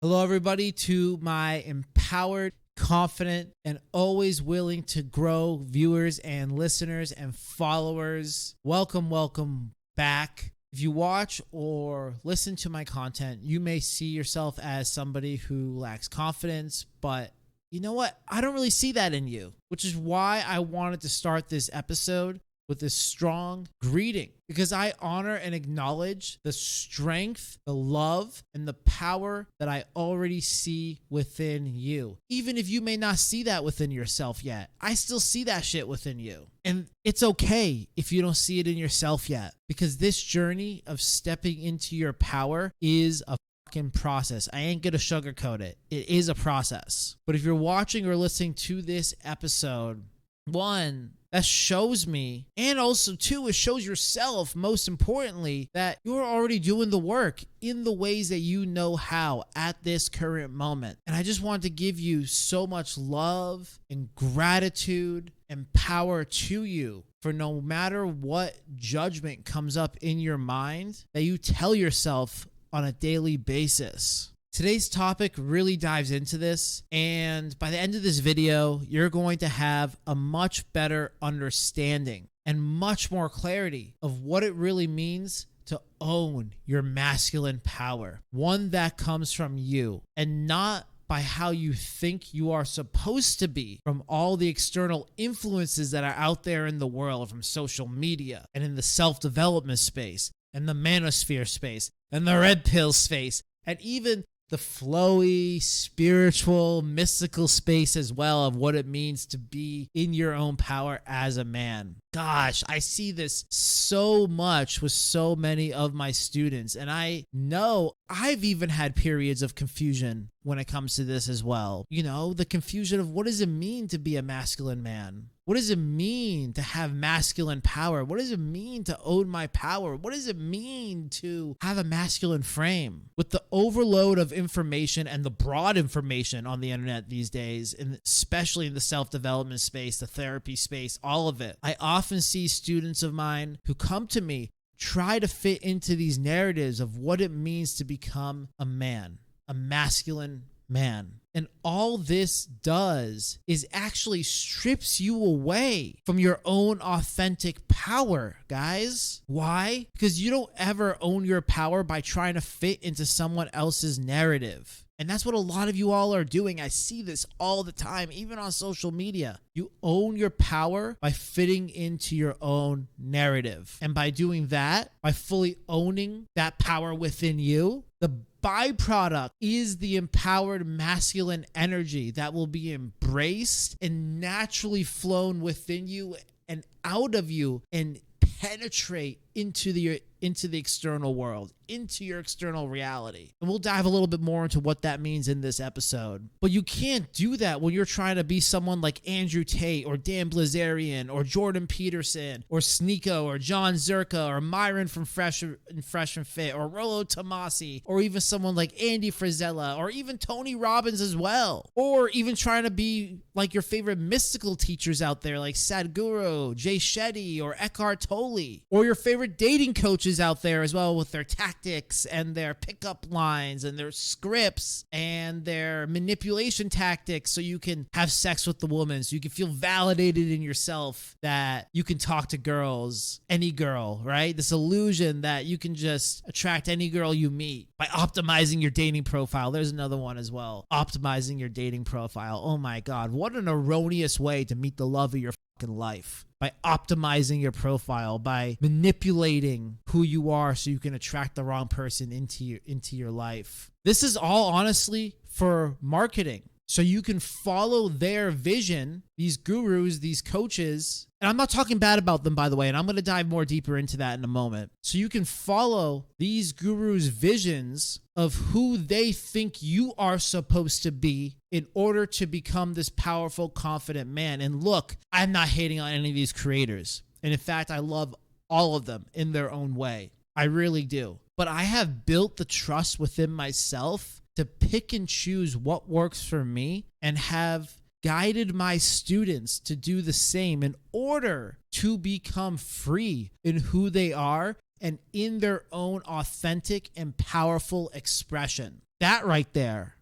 Hello, everybody, to my empowered, confident, and always willing to grow viewers and listeners and followers. Welcome back. If you watch or listen to my content, you may see yourself as somebody who lacks confidence, but you know what? I don't really see that in you, which is why I wanted to start this episode with this strong greeting, because I honor and acknowledge the strength, the love, and the power that I already see within you. Even if you may not see that within yourself yet, I still see that shit within you. And it's okay if you don't see it in yourself yet, because this journey of stepping into your power is a fucking process. I ain't gonna sugarcoat it. It is a process. But if you're watching or listening to this episode, one, that shows me, and also two, it shows yourself, most importantly, that you're already doing the work in the ways that you know how at this current moment. And I just want to give you so much love and gratitude and power to you for no matter what judgment comes up in your mind, that you tell yourself on a daily basis. Today's topic really dives into this, and by the end of this video, you're going to have a much better understanding and much more clarity of what it really means to own your masculine power, one that comes from you and not by how you think you are supposed to be from all the external influences that are out there in the world, from social media and in the self-development space and the manosphere space and the red pill space and even the flowy, spiritual, mystical space as well of what it means to be in your own power as a man. Gosh, I see this so much with so many of my students, and I know I've even had periods of confusion when it comes to this as well. You know, the confusion of what does it mean to be a masculine man? What does it mean to have masculine power? What does it mean to own my power? What does it mean to have a masculine frame? With the overload of information and the broad information on the internet these days, and especially in the self-development space, the therapy space, all of it, I often see students of mine who come to me try to fit into these narratives of what it means to become a man, a masculine man. And all this does is actually strips you away from your own authentic power, guys. Why? Because you don't ever own your power by trying to fit into someone else's narrative. And that's what a lot of you all are doing. I see this all the time, even on social media. You own your power by fitting into your own narrative. And by doing that, by fully owning that power within you, the byproduct is the empowered masculine energy that will be embraced and naturally flown within you and out of you and penetrate into the external world, into your external reality. And we'll dive a little bit more into what that means in this episode. But you can't do that when you're trying to be someone like Andrew Tate or Dan Blazarian or Jordan Peterson or Sneeko or John Zerka or Myron from Fresh and Fit or Rollo Tomasi or even someone like Andy Frizella or even Tony Robbins as well. Or even trying to be like your favorite mystical teachers out there like Sadhguru, Jay Shetty or Eckhart Tolle, or your favorite dating coaches out there as well with their tactics and their pickup lines and their scripts and their manipulation tactics so you can have sex with the woman, so you can feel validated in yourself that you can talk to girls, any girl, right? This illusion that you can just attract any girl you meet by optimizing your dating profile. There's another one as well. Optimizing your dating profile. Oh my God, what an erroneous way to meet the love of your fucking life. By optimizing your profile, by manipulating who you are so you can attract the wrong person into your life. This is all honestly for marketing. So you can follow their vision, these gurus, these coaches, and I'm not talking bad about them, by the way, and I'm going to dive more deeper into that in a moment. So you can follow these gurus' visions of who they think you are supposed to be in order to become this powerful, confident man. And look, I'm not hating on any of these creators. And in fact, I love all of them in their own way. I really do. But I have built the trust within myself to pick and choose what works for me and have guided my students to do the same in order to become free in who they are and in their own authentic and powerful expression. That right there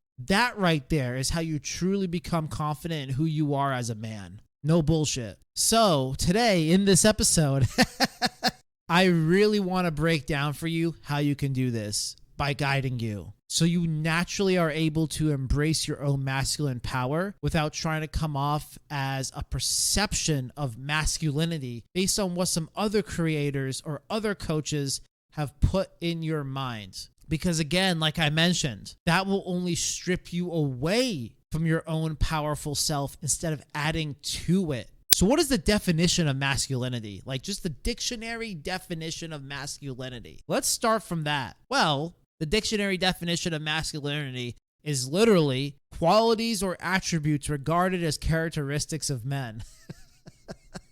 is how you truly become confident in who you are as a man. No bullshit. So today in this episode, I really want to break down for you how you can do this by guiding you. So you naturally are able to embrace your own masculine power without trying to come off as a perception of masculinity based on what some other creators or other coaches have put in your mind. Because again, like I mentioned, that will only strip you away from your own powerful self instead of adding to it. So what is the definition of masculinity? Like just the dictionary definition of masculinity. Let's start from that. Well, the dictionary definition of masculinity is literally qualities or attributes regarded as characteristics of men.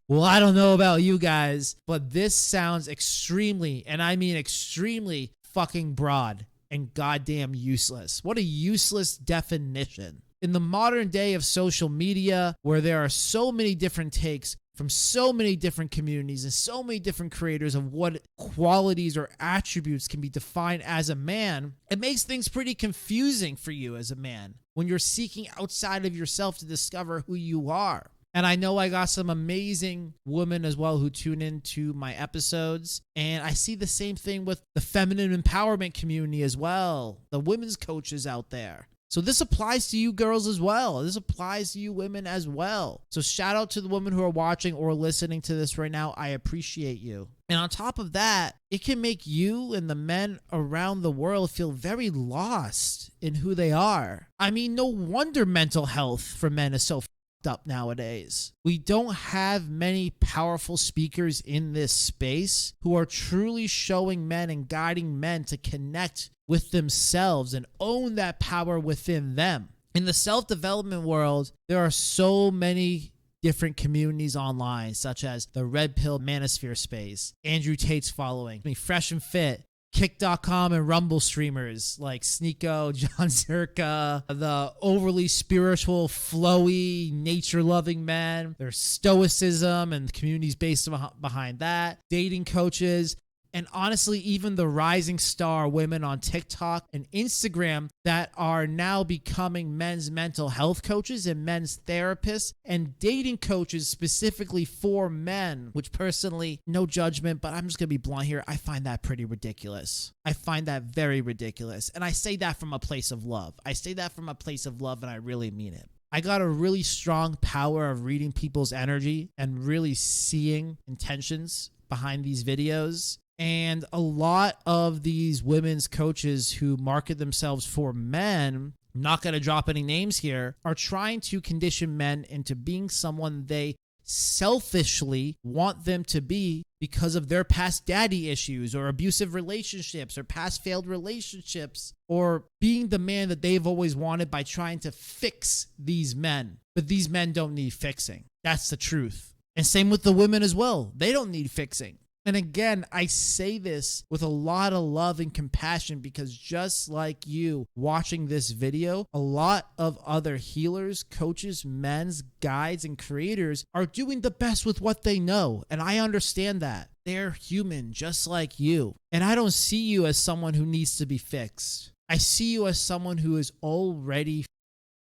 Well, I don't know about you guys, but this sounds extremely, and I mean extremely fucking broad and goddamn useless. What a useless definition. In the modern day of social media, where there are so many different takes from so many different communities and so many different creators of what qualities or attributes can be defined as a man, it makes things pretty confusing for you as a man when you're seeking outside of yourself to discover who you are. And I know I got some amazing women as well who tune into my episodes. And I see the same thing with the feminine empowerment community as well, the women's coaches out there. So this applies to you girls as well. This applies to you women as well. So shout out to the women who are watching or listening to this right now. I appreciate you. And on top of that, it can make you and the men around the world feel very lost in who they are. I mean, no wonder mental health for men is so up nowadays. We don't have many powerful speakers in this space who are truly showing men and guiding men to connect with themselves and own that power within them. In the self-development world, there are so many different communities online, such as the Red Pill Manosphere space, Andrew Tate's following, Fresh and Fit, Kick.com and Rumble streamers like Sneeko, John Zerka, the overly spiritual, flowy, nature-loving men. There's stoicism and communities based behind that. Dating coaches. And honestly, even the rising star women on TikTok and Instagram that are now becoming men's mental health coaches and men's therapists and dating coaches specifically for men, which personally, no judgment, but I'm just going to be blunt here. I find that pretty ridiculous. I find that very ridiculous. And I say that from a place of love. I say that from a place of love, and I really mean it. I got a really strong power of reading people's energy and really seeing intentions behind these videos. And a lot of these women's coaches who market themselves for men, not going to drop any names here, are trying to condition men into being someone they selfishly want them to be because of their past daddy issues or abusive relationships or past failed relationships, or being the man that they've always wanted by trying to fix these men. But these men don't need fixing. That's the truth. And same with the women as well. They don't need fixing. And again, I say this with a lot of love and compassion because just like you watching this video, a lot of other healers, coaches, men's guides, and creators are doing the best with what they know. And I understand that. They're human just like you. And I don't see you as someone who needs to be fixed. I see you as someone who is already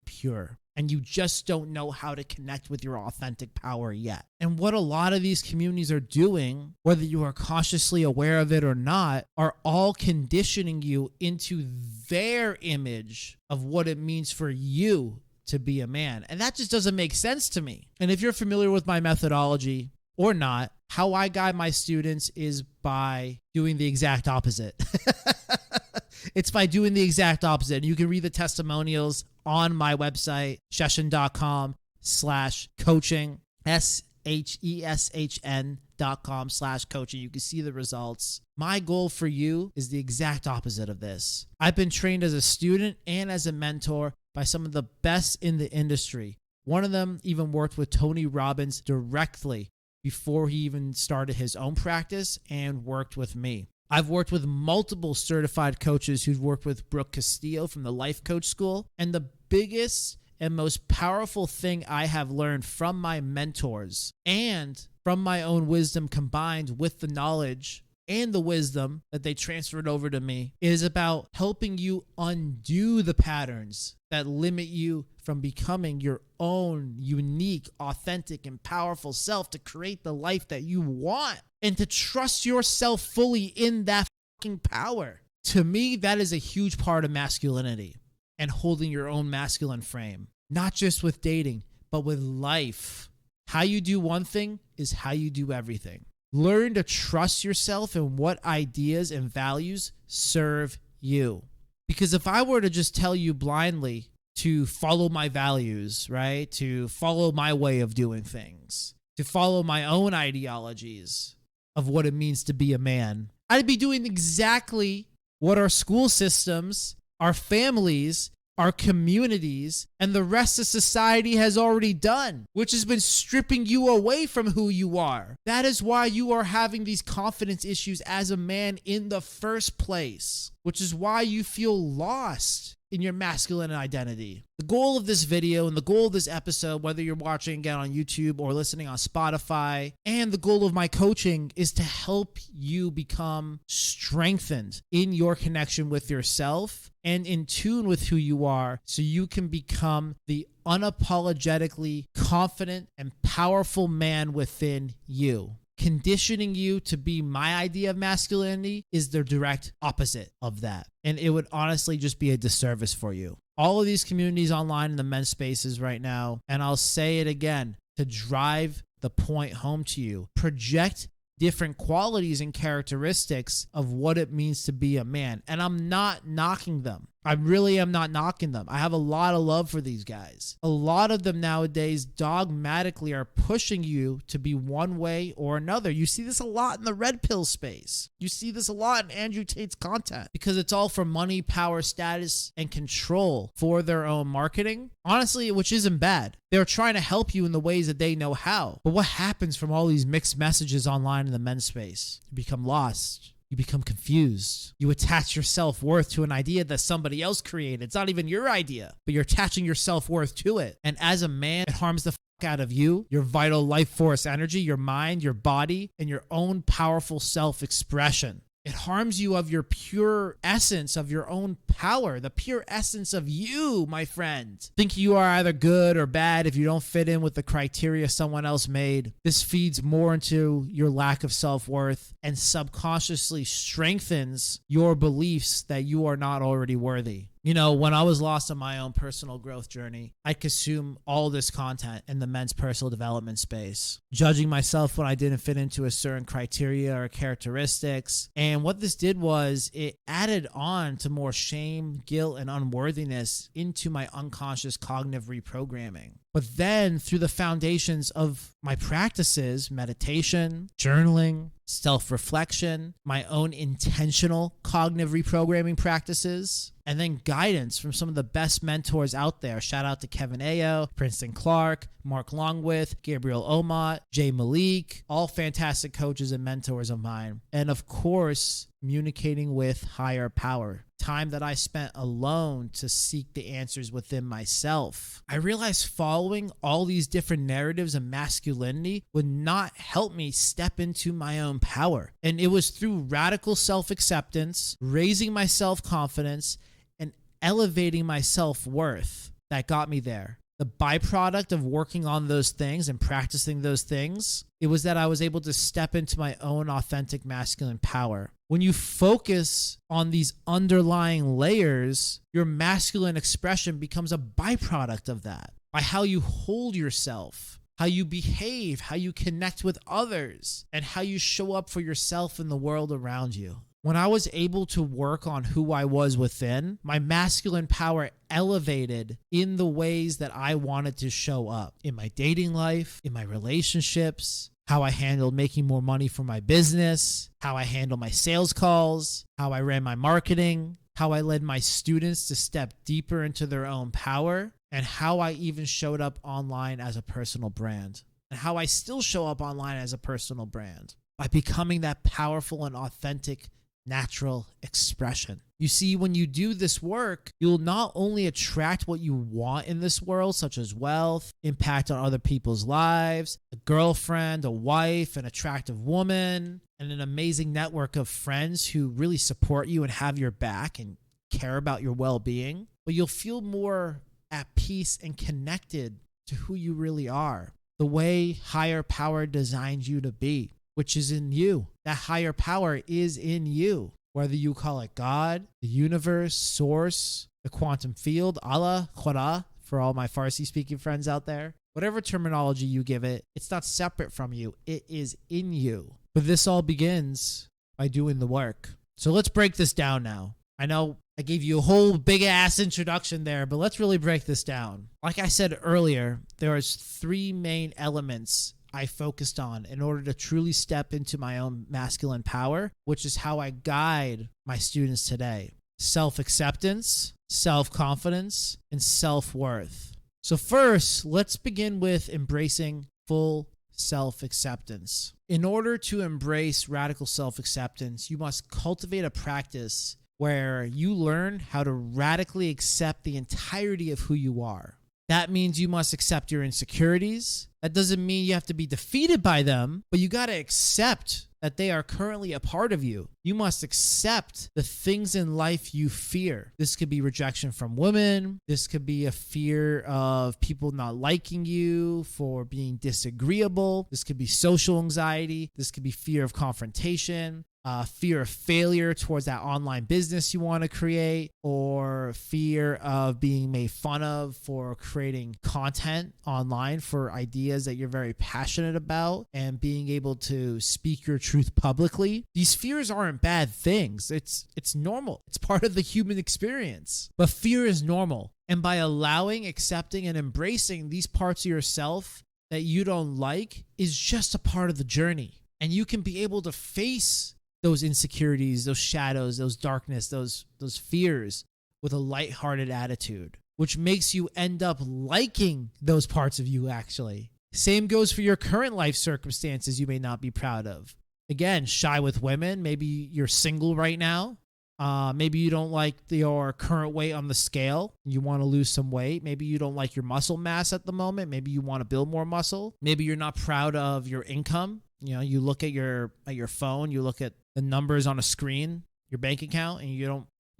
pure. And you just don't know how to connect with your authentic power yet. And what a lot of these communities are doing, whether you are consciously aware of it or not, are all conditioning you into their image of what it means for you to be a man. And that just doesn't make sense to me. And if you're familiar with my methodology or not, how I guide my students is by doing the exact opposite. It's by doing the exact opposite. You can read the testimonials on my website, sheshan.com/coaching, SHESHN.com/coaching. You can see the results. My goal for you is the exact opposite of this. I've been trained as a student and as a mentor by some of the best in the industry. One of them even worked with Tony Robbins directly before he even started his own practice and worked with me. I've worked with multiple certified coaches who've worked with Brooke Castillo from the Life Coach School. And the biggest and most powerful thing I have learned from my mentors and from my own wisdom combined with the knowledge and the wisdom that they transferred over to me is about helping you undo the patterns that limit you from becoming your own unique, authentic, and powerful self to create the life that you want and to trust yourself fully in that fucking power. To me, that is a huge part of masculinity and holding your own masculine frame, not just with dating, but with life. How you do one thing is how you do everything. Learn to trust yourself and what ideas and values serve you. Because if I were to just tell you blindly to follow my values, right? To follow my way of doing things, to follow my own ideologies of what it means to be a man, I'd be doing exactly what our school systems, our families, our communities, and the rest of society has already done, which has been stripping you away from who you are. That is why you are having these confidence issues as a man in the first place, which is why you feel lost in your masculine identity. The goal of this video and the goal of this episode, whether you're watching again on YouTube or listening on Spotify, and the goal of my coaching is to help you become strengthened in your connection with yourself and in tune with who you are so you can become the unapologetically confident and powerful man within you. Conditioning you to be my idea of masculinity is the direct opposite of that. And it would honestly just be a disservice for you. All of these communities online in the men's spaces right now, and I'll say it again to drive the point home to you, project different qualities and characteristics of what it means to be a man. And I'm not knocking them. I really am not knocking them. I have a lot of love for these guys. A lot of them nowadays dogmatically are pushing you to be one way or another. You see this a lot in the red pill space. You see this a lot in Andrew Tate's content because it's all for money, power, status, and control for their own marketing. Honestly, which isn't bad. They're trying to help you in the ways that they know how. But what happens from all these mixed messages online in the men's space? You become lost. You become confused. You attach your self-worth to an idea that somebody else created. It's not even your idea, but you're attaching your self-worth to it. And as a man, it harms the out of you, your vital life force energy, your mind, your body, and your own powerful self-expression. It harms you of your pure essence of your own power, the pure essence of you, my friend. Think you are either good or bad if you don't fit in with the criteria someone else made. This feeds more into your lack of self-worth and subconsciously strengthens your beliefs that you are not already worthy. You know, when I was lost on my own personal growth journey, I consumed all this content in the men's personal development space, judging myself when I didn't fit into a certain criteria or characteristics. And what this did was it added on to more shame, guilt, and unworthiness into my unconscious cognitive reprogramming. But then through the foundations of my practices, meditation, journaling, self-reflection, my own intentional cognitive reprogramming practices, and then guidance from some of the best mentors out there. Shout out to Kevin Ayo, Princeton Clark, Mark Longwith, Gabriel Omat, Jay Malik, all fantastic coaches and mentors of mine. And of course, communicating with higher power. Time that I spent alone to seek the answers within myself. I realized following all these different narratives of masculinity would not help me step into my own power. And it was through radical self-acceptance, raising my self-confidence, and elevating my self-worth that got me there. The byproduct of working on those things and practicing those things, it was that I was able to step into my own authentic masculine power. When you focus on these underlying layers, your masculine expression becomes a byproduct of that. By how you hold yourself, how you behave, how you connect with others, and how you show up for yourself and the world around you. When I was able to work on who I was within, my masculine power elevated in the ways that I wanted to show up in my dating life, in my relationships, how I handled making more money for my business, how I handled my sales calls, how I ran my marketing, how I led my students to step deeper into their own power, and how I even showed up online as a personal brand, and how I still show up online as a personal brand by becoming that powerful and authentic natural expression. You see, when you do this work, you'll not only attract what you want in this world, such as wealth, impact on other people's lives, a girlfriend, a wife, an attractive woman, and an amazing network of friends who really support you and have your back and care about your well-being, but you'll feel more at peace and connected to who you really are, the way higher power designed you to be, which is in you. That higher power is in you, whether you call it God, the universe, source, the quantum field, Allah, Khura, for all my Farsi-speaking friends out there. Whatever terminology you give it, it's not separate from you. It is in you. But this all begins by doing the work. So let's break this down now. I know I gave you a whole big ass introduction there, but let's really break this down. Like I said earlier, there's 3 main elements I focused on in order to truly step into my own masculine power, which is how I guide my students today. Self-acceptance, self-confidence, and self-worth. So first, let's begin with embracing full self-acceptance. In order to embrace radical self-acceptance, you must cultivate a practice where you learn how to radically accept the entirety of who you are. That means you must accept your insecurities. That doesn't mean you have to be defeated by them, but you got to accept that they are currently a part of you. You must accept the things in life you fear. This could be rejection from women. This could be a fear of people not liking you for being disagreeable. This could be social anxiety. This could be fear of confrontation. Fear of failure towards that online business you want to create, or fear of being made fun of for creating content online for ideas that you're very passionate about and being able to speak your truth publicly. These fears aren't bad things. It's normal. It's part of the human experience. But fear is normal. And by allowing, accepting, and embracing these parts of yourself that you don't like is just a part of the journey. And you can be able to face those insecurities, those shadows, those darkness, those fears with a lighthearted attitude, which makes you end up liking those parts of you actually. Same goes for your current life circumstances you may not be proud of. Again, shy with women. Maybe you're single right now. Maybe you don't like your current weight on the scale. You want to lose some weight. Maybe you don't like your muscle mass at the moment. Maybe you want to build more muscle. Maybe you're not proud of your income. You know, you look at your phone, you look at the numbers on a screen, your bank account, and you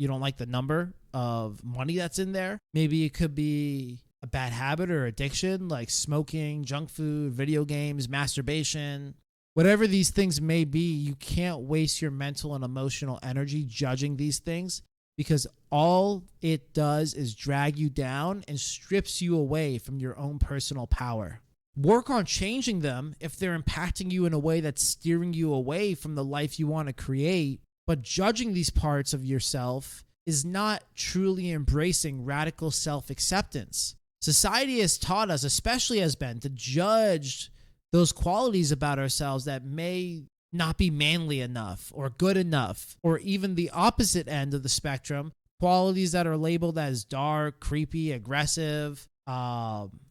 don't like the number of money that's in there. Maybe it could be a bad habit or addiction like smoking, junk food, video games, masturbation. Whatever these things may be, you can't waste your mental and emotional energy judging these things, because all it does is drag you down and strips you away from your own personal power. Work on changing them if they're impacting you in a way that's steering you away from the life you want to create. But judging these parts of yourself is not truly embracing radical self-acceptance. Society has taught us, especially as men, to judge those qualities about ourselves that may not be manly enough or good enough, or even the opposite end of the spectrum, qualities that are labeled as dark, creepy, aggressive,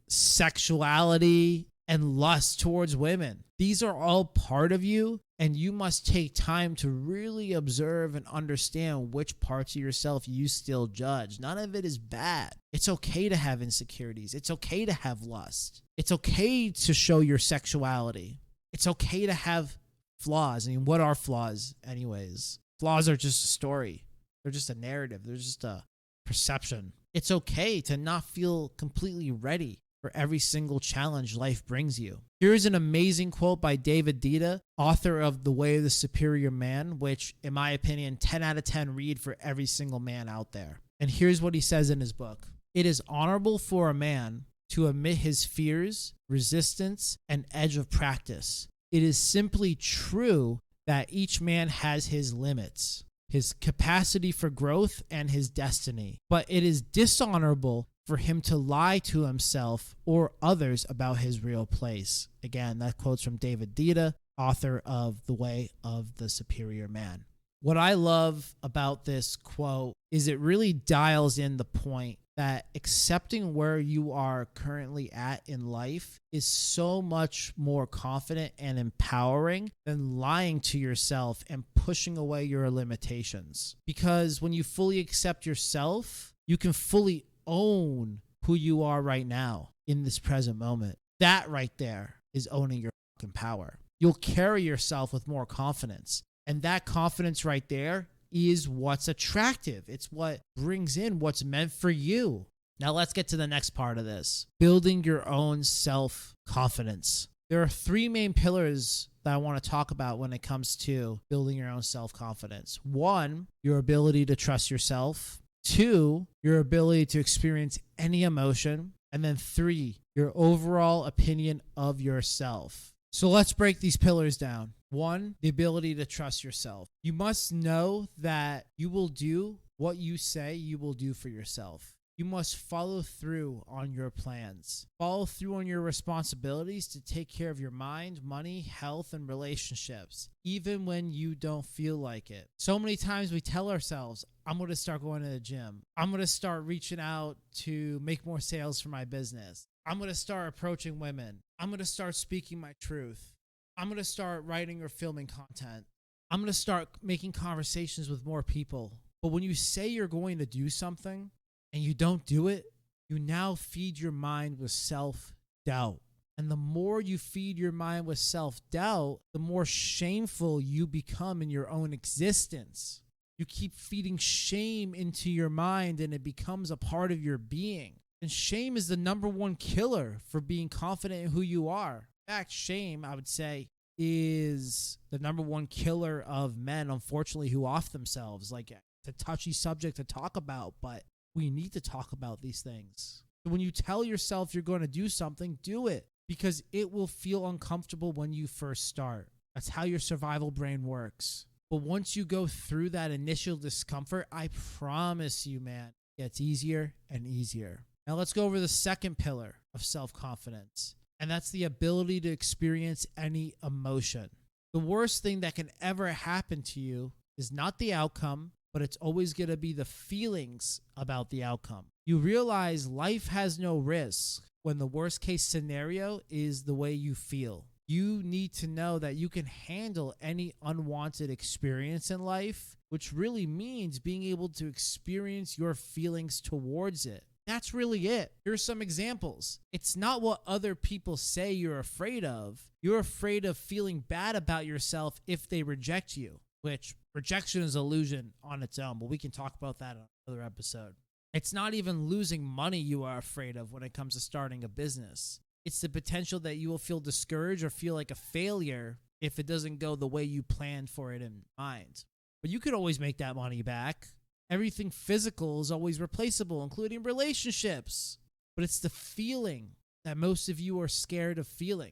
sexuality, and lust towards women. These are all part of you, and you must take time to really observe and understand which parts of yourself you still judge. None of it is bad. It's okay to have insecurities. It's okay to have lust. It's okay to show your sexuality. It's okay to have flaws. I mean, what are flaws anyways? Flaws are just a story. They're just a narrative. They're just a perception. It's okay to not feel completely ready for every single challenge life brings you. Here's an amazing quote by David Dita, author of The Way of the Superior Man, which, in my opinion, 10 out of 10 read for every single man out there. And here's what he says in his book. It is honorable for a man to admit his fears, resistance, and edge of practice. It is simply true that each man has his limits, his capacity for growth, and his destiny. But it is dishonorable for him to lie to himself or others about his real place. Again, that quote's from David Dita, author of The Way of the Superior Man. What I love about this quote is it really dials in the point that accepting where you are currently at in life is so much more confident and empowering than lying to yourself and pushing away your limitations. Because when you fully accept yourself, you can fully own who you are right now in this present moment. That right there is owning your fucking power. you'll carry yourself with more confidence. And that confidence right there is what's attractive. It's what brings in what's meant for you. Now let's get to the next part of this. Building your own self-confidence. There are three main pillars that I want to talk about when it comes to building your own self-confidence. One, your ability to trust yourself. Two, your ability to experience any emotion. And then three, your overall opinion of yourself. So let's break these pillars down. One, the ability to trust yourself. You must know that you will do what you say you will do for yourself. You must follow through on your plans. Follow through on your responsibilities to take care of your mind, money, health, and relationships, even when you don't feel like it. So many times we tell ourselves, I'm going to start going to the gym. I'm going to start reaching out to make more sales for my business. I'm going to start approaching women. I'm going to start speaking my truth. I'm going to start writing or filming content. I'm going to start making conversations with more people. But when you say you're going to do something and you don't do it, you now feed your mind with self-doubt. And the more you feed your mind with self-doubt, the more shameful you become in your own existence. You keep feeding shame into your mind and it becomes a part of your being. And shame is the number one killer for being confident in who you are. In fact, shame, I would say, is the number one killer of men, unfortunately, who off themselves. Like, it's a touchy subject to talk about, but we need to talk about these things. So when you tell yourself you're going to do something, do it, because it will feel uncomfortable when you first start. That's how your survival brain works. But once you go through that initial discomfort, I promise you, man, it gets easier and easier. Now let's go over the second pillar of self-confidence, and that's the ability to experience any emotion. The worst thing that can ever happen to you is not the outcome, but it's always going to be the feelings about the outcome. You realize life has no risk when the worst case scenario is the way you feel. You need to know that you can handle any unwanted experience in life, which really means being able to experience your feelings towards it. That's really it. Here's some examples. It's not what other people say you're afraid of. You're afraid of feeling bad about yourself if they reject you, which rejection is an illusion on its own, but we can talk about that on another episode. It's not even losing money you are afraid of when it comes to starting a business. It's the potential that you will feel discouraged or feel like a failure if it doesn't go the way you planned for it in mind. But you could always make that money back. Everything physical is always replaceable, including relationships. But it's the feeling that most of you are scared of feeling.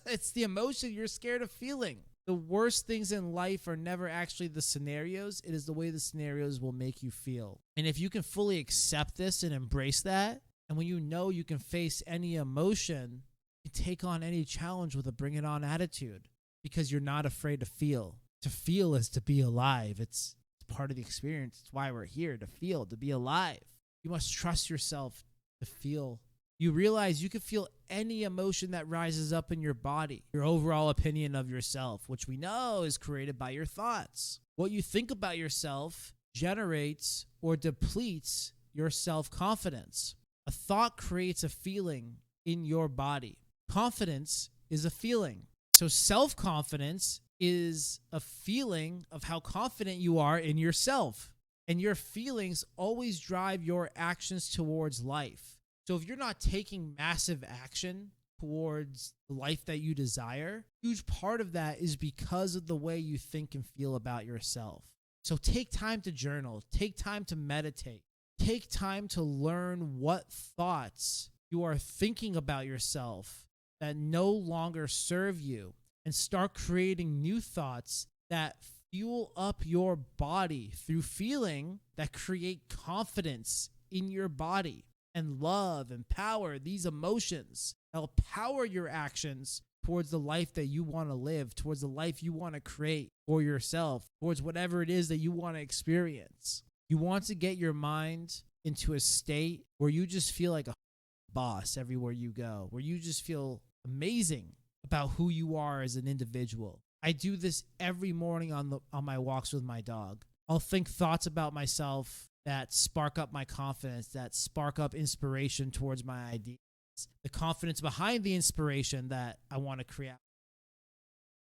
It's the emotion you're scared of feeling. The worst things in life are never actually the scenarios. It is the way the scenarios will make you feel. And if you can fully accept this and embrace that, and when you know you can face any emotion, you take on any challenge with a bring it on attitude because you're not afraid to feel. To feel is to be alive. It's part of the experience. It's why we're here, to feel, to be alive. You must trust yourself to feel. You realize you can feel any emotion that rises up in your body. Your overall opinion of yourself, which we know is created by your thoughts. What you think about yourself generates or depletes your self-confidence. A thought creates a feeling in your body. Confidence is a feeling. So self-confidence is a feeling of how confident you are in yourself. And your feelings always drive your actions towards life. So if you're not taking massive action towards the life that you desire, a huge part of that is because of the way you think and feel about yourself. So take time to journal, take time to meditate, take time to learn what thoughts you are thinking about yourself that no longer serve you, and start creating new thoughts that fuel up your body through feeling, that create confidence in your body and love and power, these emotions that will power your actions towards the life that you want to live, towards the life you want to create for yourself, towards whatever it is that you want to experience. You want to get your mind into a state where you just feel like a boss everywhere you go, where you just feel amazing about who you are as an individual. I do this every morning on my walks with my dog. I'll think thoughts about myself that spark up my confidence, that spark up inspiration towards my ideas, the confidence behind the inspiration that I want to create.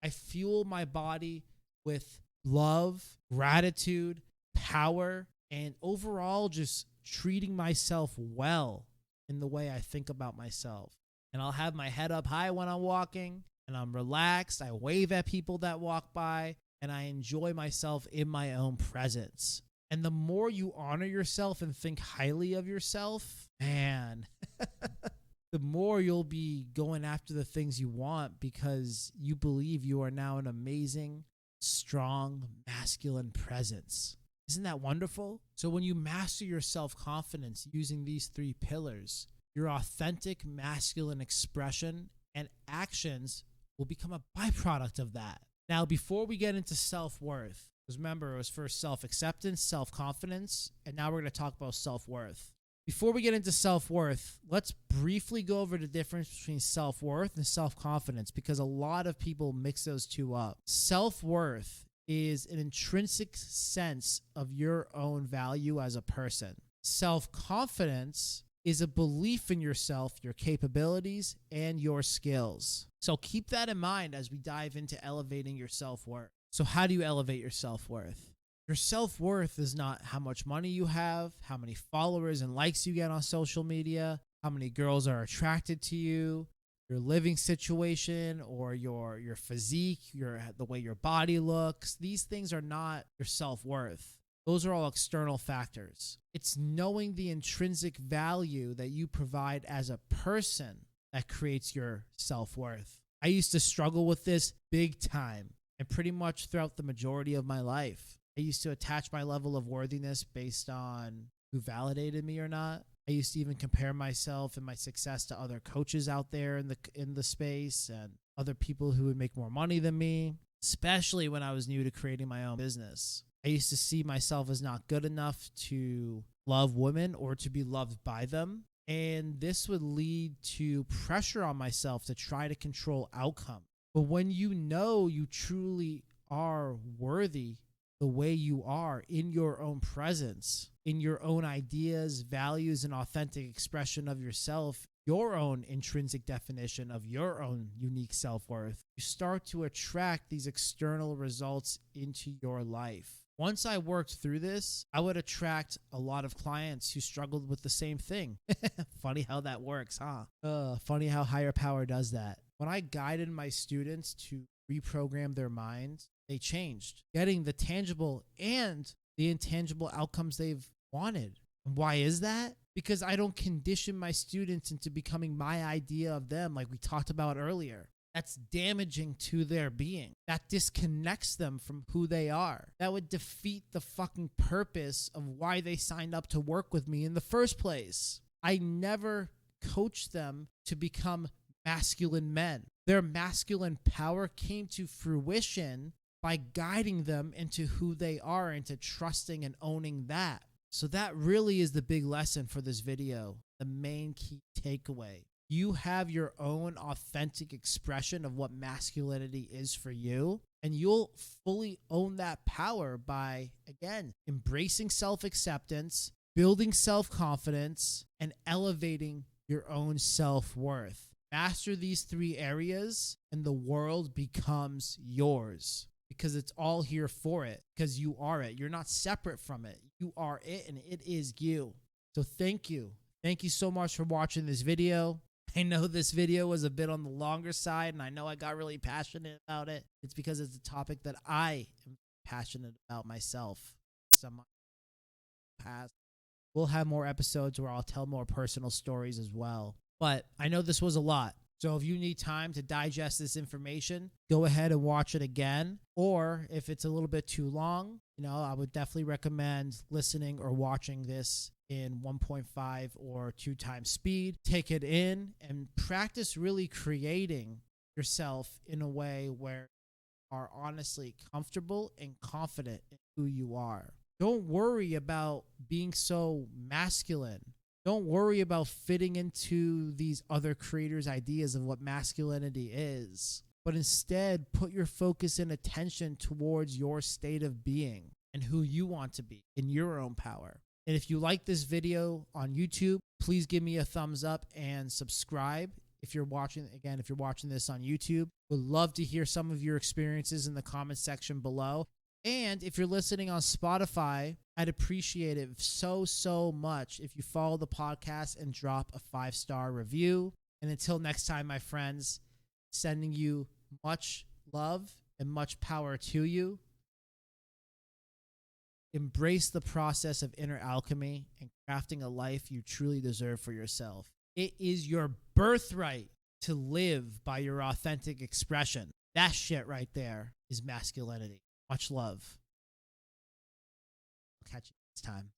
I fuel my body with love, gratitude, power, and overall just treating myself well in the way I think about myself. And I'll have my head up high when I'm walking, and I'm relaxed. I wave at people that walk by, and I enjoy myself in my own presence. And the more you honor yourself and think highly of yourself, man, the more you'll be going after the things you want because you believe you are now an amazing, strong, masculine presence. Isn't that wonderful? So when you master your self-confidence using these 3 pillars, your authentic masculine expression and actions will become a byproduct of that. Now, before we get into self-worth, because remember, it was first self-acceptance, self-confidence, and now we're going to talk about self-worth. Before we get into self-worth, let's briefly go over the difference between self-worth and self-confidence because a lot of people mix those two up. Self-worth is an intrinsic sense of your own value as a person. Self-confidence is a belief in yourself, your capabilities, and your skills. So keep that in mind as we dive into elevating your self-worth. So how do you elevate your self-worth? Your self-worth is not how much money you have, how many followers and likes you get on social media, how many girls are attracted to you, your living situation, or your physique, the way your body looks. These things are not your self-worth. Those are all external factors. It's knowing the intrinsic value that you provide as a person that creates your self-worth. I used to struggle with this big time and pretty much throughout the majority of my life. I used to attach my level of worthiness based on who validated me or not. I used to even compare myself and my success to other coaches out there in the space and other people who would make more money than me, especially when I was new to creating my own business. I used to see myself as not good enough to love women or to be loved by them. And this would lead to pressure on myself to try to control outcome. But when you know you truly are worthy the way you are in your own presence, in your own ideas, values, and authentic expression of yourself, your own intrinsic definition of your own unique self-worth, you start to attract these external results into your life. Once I worked through this, I would attract a lot of clients who struggled with the same thing. Funny how that works, huh? Funny how higher power does that. When I guided my students to reprogram their minds, they changed, getting the tangible and the intangible outcomes they've wanted. And why is that? Because I don't condition my students into becoming my idea of them like we talked about earlier. That's damaging to their being. That disconnects them from who they are. That would defeat the fucking purpose of why they signed up to work with me in the first place. I never coached them to become masculine men. Their masculine power came to fruition by guiding them into who they are, into trusting and owning that. So that really is the big lesson for this video, the main key takeaway. You have your own authentic expression of what masculinity is for you, and you'll fully own that power by, again, embracing self-acceptance, building self-confidence, and elevating your own self-worth. Master these 3 areas, and the world becomes yours. Because it's all here for it, because you are it. You're not separate from it. You are it, and it is you. So thank you. Thank you so much for watching this video. I know this video was a bit on the longer side, and I know I got really passionate about it. It's because it's a topic that I am passionate about myself. Some past. We'll have more episodes where I'll tell more personal stories as well. But I know this was a lot. So if you need time to digest this information, go ahead and watch it again. Or if it's a little bit too long, I would definitely recommend listening or watching this in 1.5 or 2 times speed. Take it in and practice really creating yourself in a way where you are honestly comfortable and confident in who you are. Don't worry about being so masculine. Don't worry about fitting into these other creators' ideas of what masculinity is, but instead put your focus and attention towards your state of being and who you want to be in your own power. And if you like this video on YouTube, please give me a thumbs up and subscribe If you're watching this on YouTube, would love to hear some of your experiences in the comment section below. And if you're listening on Spotify, I'd appreciate it so much if you follow the podcast and drop a 5-star review. And until next time, my friends, sending you much love and much power to you. Embrace the process of inner alchemy and crafting a life you truly deserve for yourself. It is your birthright to live by your authentic expression. That shit right there is masculinity. Much love. I'll catch you next time.